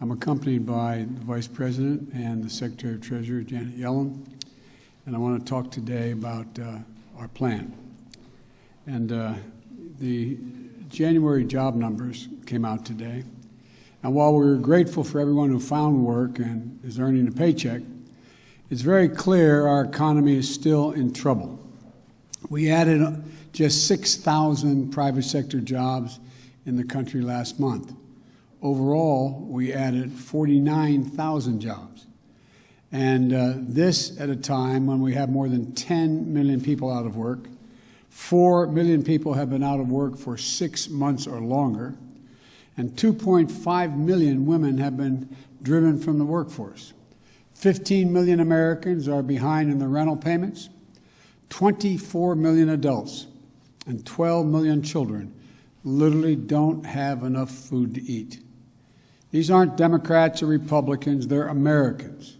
I'm accompanied by the Vice President and the Secretary of Treasury, Janet Yellen, and I want to talk today about our plan. And the January job numbers came out today, and while we're grateful for everyone who found work and is earning a paycheck, it's very clear our economy is still in trouble. We added just 6,000 private sector jobs in the country last month. Overall, we added 49,000 jobs. And this at a time when we have more than 10 million people out of work. 4 million people have been out of work for 6 months or longer. And 2.5 million women have been driven from the workforce. 15 million Americans are behind in the rental payments. 24 million adults and 12 million children literally don't have enough food to eat. These aren't Democrats or Republicans, they're Americans,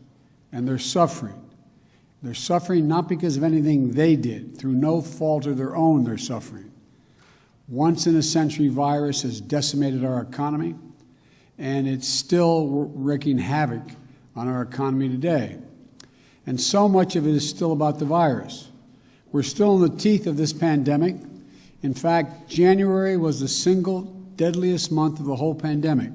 and they're suffering. They're suffering not because of anything they did. Through no fault of their own, they're suffering. Once-in-a-century virus has decimated our economy, and it's still wreaking havoc on our economy today. And so much of it is still about the virus. We're still in the teeth of this pandemic. In fact, January was the single deadliest month of the whole pandemic.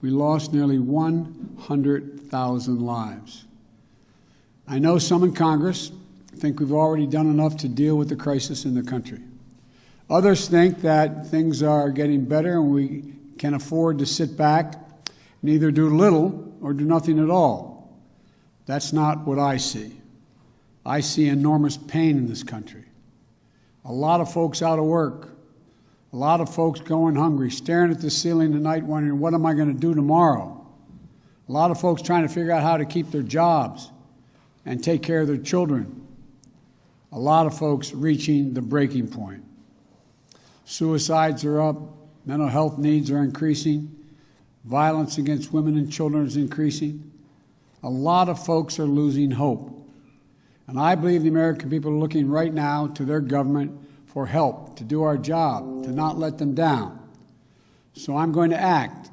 We lost nearly 100,000 lives. I know some in Congress think we've already done enough to deal with the crisis in the country. Others think that things are getting better and we can afford to sit back and either do little or do nothing at all. That's not what I see. I see enormous pain in this country. A lot of folks out of work, a lot of folks going hungry, staring at the ceiling tonight wondering, what am I going to do tomorrow? A lot of folks trying to figure out how to keep their jobs and take care of their children. A lot of folks reaching the breaking point. Suicides are up, mental health needs are increasing, violence against women and children is increasing. A lot of folks are losing hope. And I believe the American people are looking right now to their government for help, to do our job, to not let them down. So I'm going to act.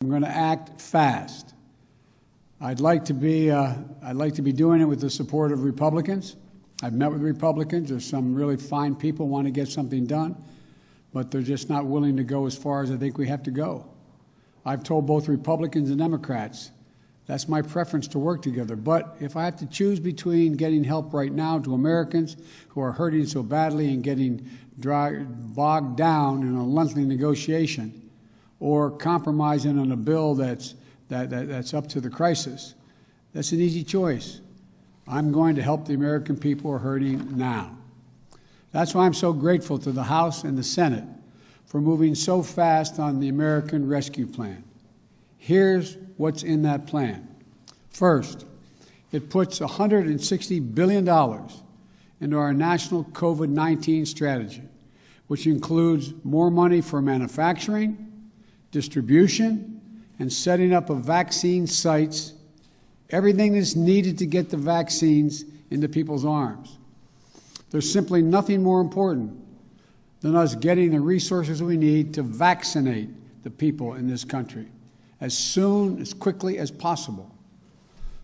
I'm going to act fast. I'd like to be doing it with the support of Republicans. I've met with Republicans. There's some really fine people who want to get something done, but they're just not willing to go as far as I think we have to go. I've told both Republicans and Democrats that's my preference to work together. But if I have to choose between getting help right now to Americans who are hurting so badly and getting bogged down in a lengthy negotiation, or compromising on a bill that's up to the crisis, that's an easy choice. I'm going to help the American people who are hurting now. That's why I'm so grateful to the House and the Senate for moving so fast on the American Rescue Plan. Here's what's in that plan. First, it puts $160 billion into our national COVID-19 strategy, which includes more money for manufacturing, distribution, and setting up of vaccine sites, everything that's needed to get the vaccines into people's arms. There's simply nothing more important than us getting the resources we need to vaccinate the people in this country as soon, as quickly as possible.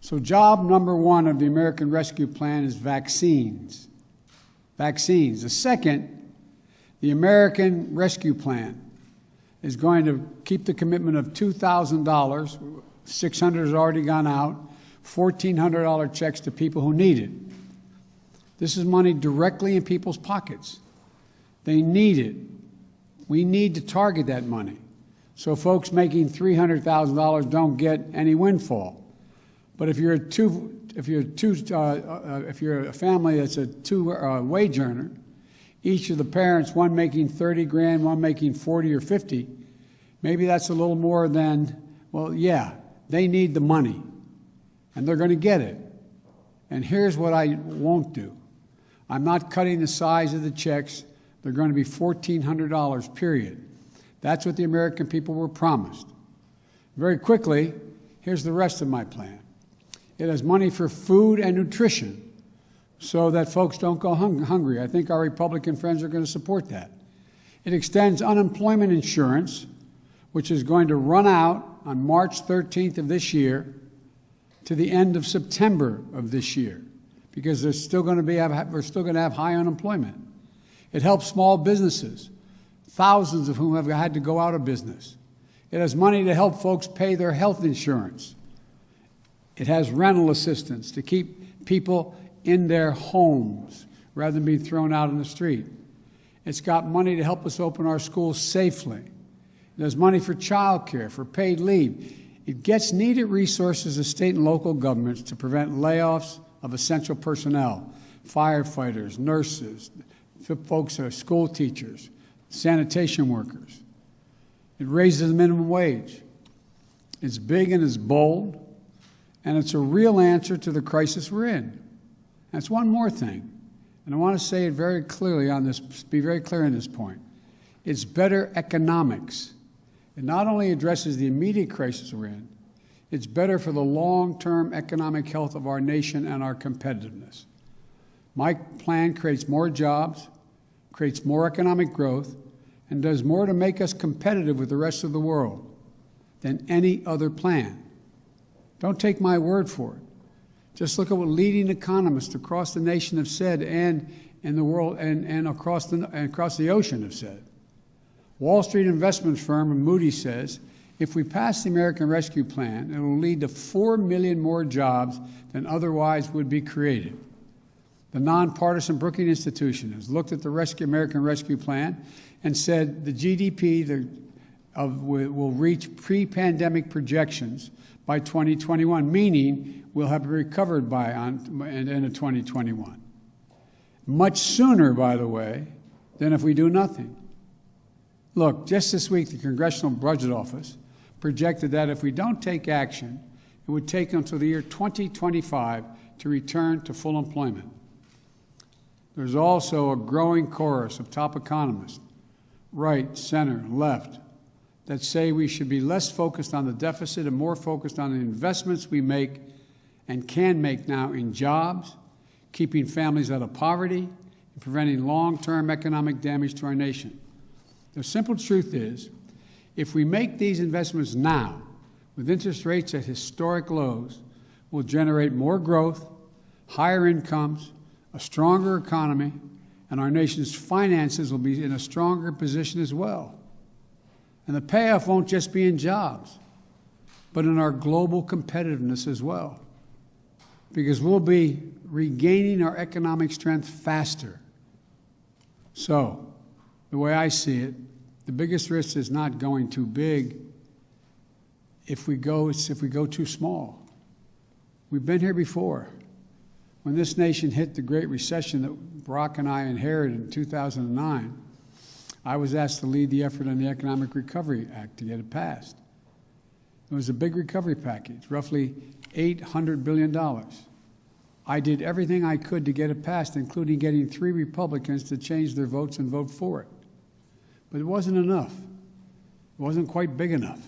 So job number one of the American Rescue Plan is vaccines. Vaccines. The second, the American Rescue Plan is going to keep the commitment of $2,000, $600 has already gone out, $1,400 checks to people who need it. This is money directly in people's pockets. They need it. We need to target that money, so folks making $300,000 don't get any windfall. But if you're a family that's a wage earner, each of the parents, one making 30 grand, one making 40 or 50, maybe that's a little more than, well, yeah, they need the money, and they're going to get it. And here's what I won't do. I'm not cutting the size of the checks. They're going to be $1,400, period. That's what the American people were promised. Very quickly, here's the rest of my plan. It has money for food and nutrition so that folks don't go hungry. I think our Republican friends are going to support that. It extends unemployment insurance, which is going to run out on March 13th of this year to the end of September of this year, because we're still going to have high unemployment. It helps small businesses, thousands of whom have had to go out of business. It has money to help folks pay their health insurance. It has rental assistance to keep people in their homes rather than being thrown out in the street. It's got money to help us open our schools safely. It has money for child care, for paid leave. It gets needed resources of state and local governments to prevent layoffs of essential personnel, firefighters, nurses, folks who are school teachers, sanitation workers. It raises the minimum wage. It's big and it's bold, and it's a real answer to the crisis we're in. That's one more thing, and I want to say it very clearly on this, be very clear on this point. It's better economics. It not only addresses the immediate crisis we're in, it's better for the long-term economic health of our nation and our competitiveness. My plan creates more jobs, creates more economic growth, and does more to make us competitive with the rest of the world than any other plan. Don't take my word for it. Just look at what leading economists across the nation have said and in the world and across the ocean have said. Wall Street investment firm Moody's says, if we pass the American Rescue Plan, it will lead to 4 million more jobs than otherwise would be created. The nonpartisan Brookings Institution has looked at the American Rescue Plan and said the GDP will reach pre-pandemic projections by 2021, meaning we'll have recovered by end of 2021. Much sooner, by the way, than if we do nothing. Look, just this week, the Congressional Budget Office projected that if we don't take action, it would take until the year 2025 to return to full employment. There's also a growing chorus of top economists, right, center, left, that say we should be less focused on the deficit and more focused on the investments we make and can make now in jobs, keeping families out of poverty, and preventing long-term economic damage to our nation. The simple truth is, if we make these investments now, with interest rates at historic lows, we'll generate more growth, higher incomes, a stronger economy, and our nation's finances will be in a stronger position as well. And the payoff won't just be in jobs, but in our global competitiveness as well, because we'll be regaining our economic strength faster. So, the way I see it, the biggest risk is not going too big if we go too small. We've been here before. When this nation hit the Great Recession that Barack and I inherited in 2009, I was asked to lead the effort on the Economic Recovery Act to get it passed. It was a big recovery package, roughly $800 billion. I did everything I could to get it passed, including getting 3 Republicans to change their votes and vote for it. But it wasn't enough. It wasn't quite big enough.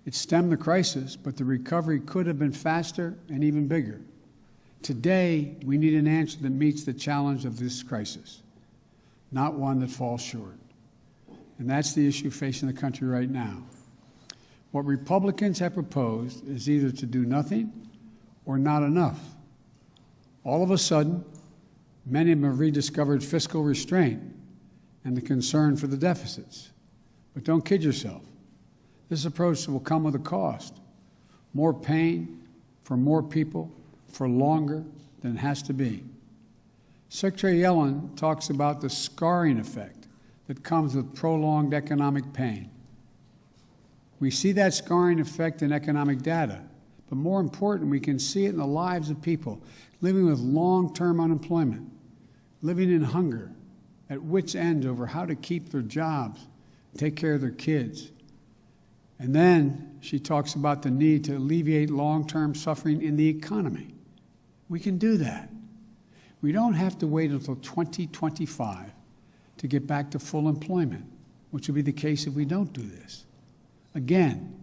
It stemmed the crisis, but the recovery could have been faster and even bigger. Today, we need an answer that meets the challenge of this crisis, not one that falls short. And that's the issue facing the country right now. What Republicans have proposed is either to do nothing or not enough. All of a sudden, many of them have rediscovered fiscal restraint and the concern for the deficits. But don't kid yourself. This approach will come with a cost. More pain for more people for longer than it has to be. Secretary Yellen talks about the scarring effect that comes with prolonged economic pain. We see that scarring effect in economic data, but more important, we can see it in the lives of people living with long-term unemployment, living in hunger, at wits' end over how to keep their jobs, take care of their kids. And then she talks about the need to alleviate long-term suffering in the economy. We can do that. We don't have to wait until 2025 to get back to full employment, which will be the case if we don't do this. Again,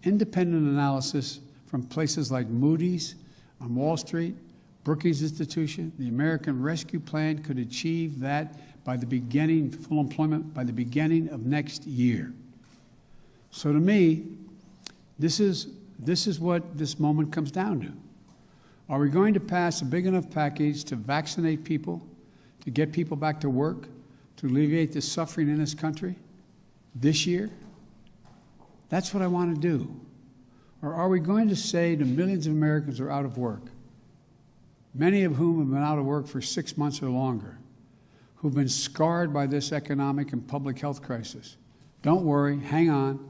independent analysis from places like Moody's on Wall Street, Brookings Institution, the American Rescue Plan could achieve that by the beginning, full employment by the beginning of next year. So to me, This is what this moment comes down to. Are we going to pass a big enough package to vaccinate people, to get people back to work, to alleviate the suffering in this country this year? That's what I want to do. Or are we going to say to millions of Americans who are out of work, many of whom have been out of work for 6 months or longer, who've been scarred by this economic and public health crisis, don't worry, hang on,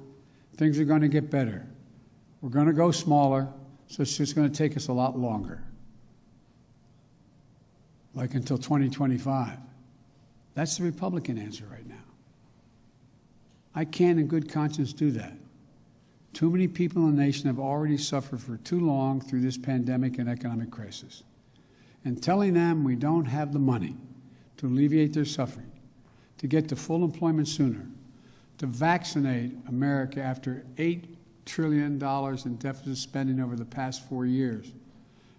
things are going to get better. We're going to go smaller, so it's just going to take us a lot longer, like until 2025. That's the Republican answer right now. I can't in good conscience do that. Too many people in the nation have already suffered for too long through this pandemic and economic crisis. And telling them we don't have the money to alleviate their suffering, to get to full employment sooner, to vaccinate America after $8 trillion in deficit spending over the past 4 years,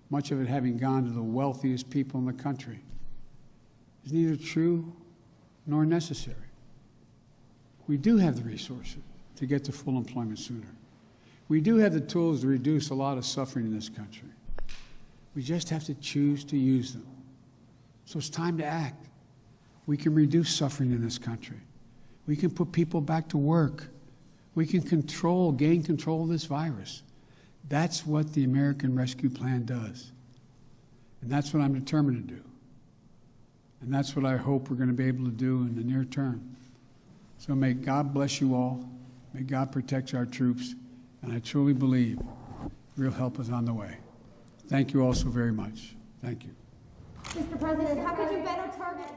much of it having gone to the wealthiest people in the country, is neither true nor necessary. We do have the resources to get to full employment sooner. We do have the tools to reduce a lot of suffering in this country. We just have to choose to use them. So it's time to act. We can reduce suffering in this country. We can put people back to work. We can gain control of this virus. That's what the American Rescue Plan does. And that's what I'm determined to do. And that's what I hope we're going to be able to do in the near term. So may God bless you all. May God protect our troops. And I truly believe real help is on the way. Thank you all so very much. Thank you. Mr. President, how could you better target